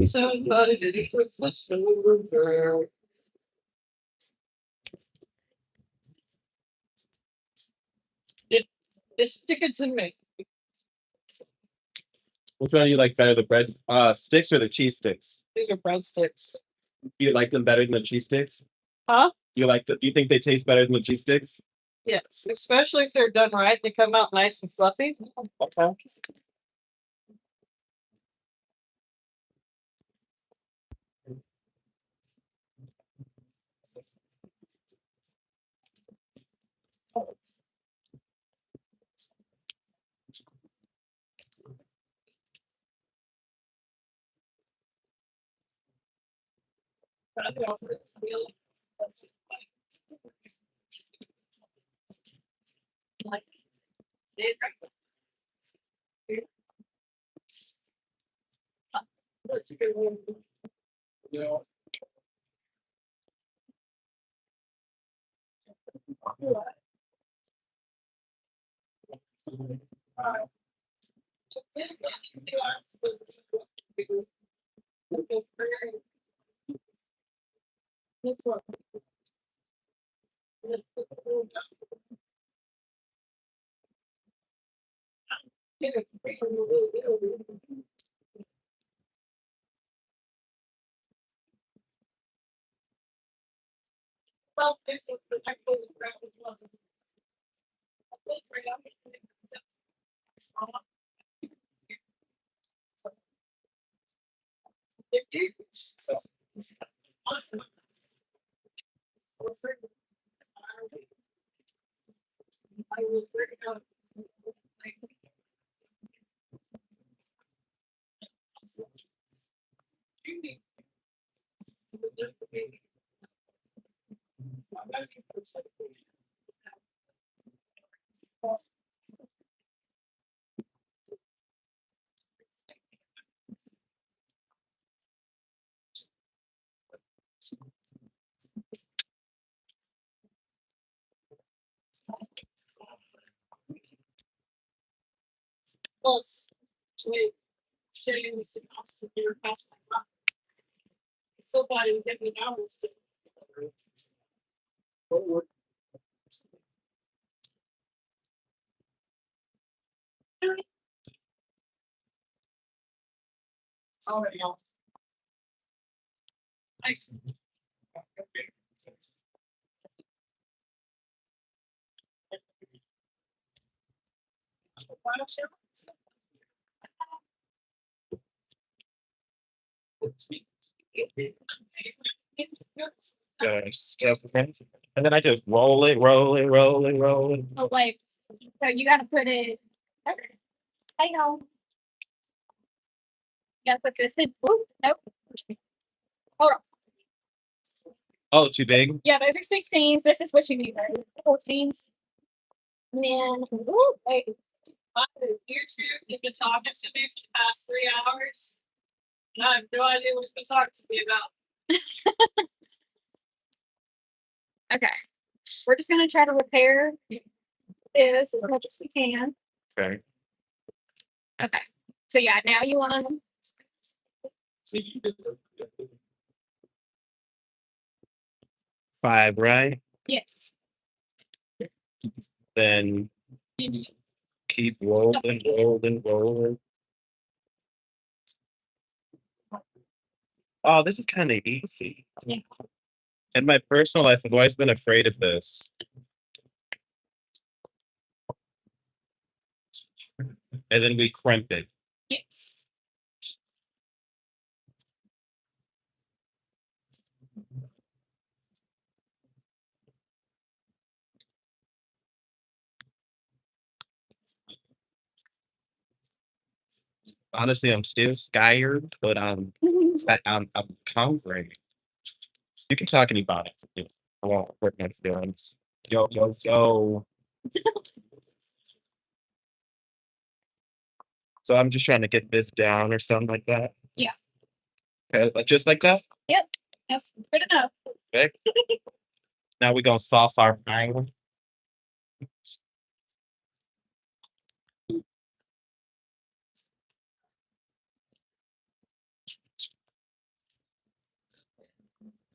Somebody with the silver. Stick it to me. Which one do you like better, the bread sticks or the cheese sticks? These are breadsticks. You like them better than the cheese sticks? Huh? Do you think they taste better than the cheese sticks? Yes, especially if they're done right. They come out nice and fluffy. Okay. Plus, sharing this house with your past somebody get me hours to already on. Thanks. Stuff, and then I just roll it, roll it, roll it, roll it. Oh, like, so you gotta put it. I know. You gotta put this in. Ooh, nope. Hold on. Oh, too big? Yeah, those are 16s. This is what you need, right? 14s. And then, ooh, wait. YouTube has been talking to me for the past 3 hours. And I have no idea what he's been talking to me about. Okay. We're just gonna try to repair this as much as we can. Okay. Okay. So yeah, now you want them. 5, right? Yes. Then keep rolling, rolling, rolling. Oh, this is kind of easy. Yeah. In my personal life, I've always been afraid of this. And then we crimp it. Yes. Honestly, I'm still scared, but I'm hungry. You can talk about it. I won't hurt my feelings. Yo, yo, yo. So I'm just trying to get this down or something like that. Yeah. Okay, just like that. Yep. That's good enough. Okay. Now we're gonna sauce our bang.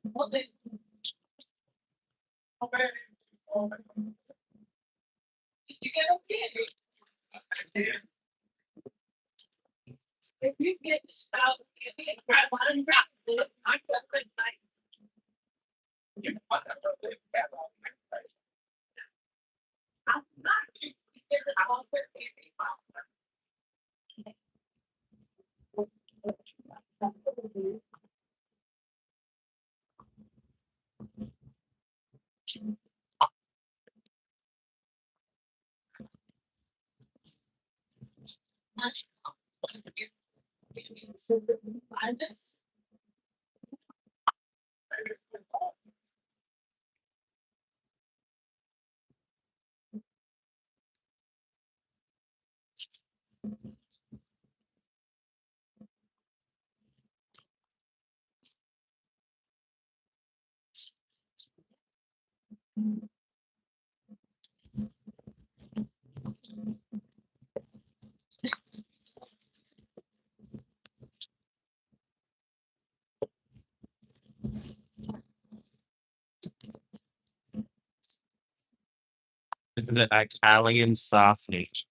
Well, then, okay. Did you get okay? If you get this out, if you grab one, grab it, I got good night. I'm not. You get it out there, baby. Find this. This is an Italian sausage.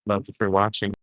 Love you for watching.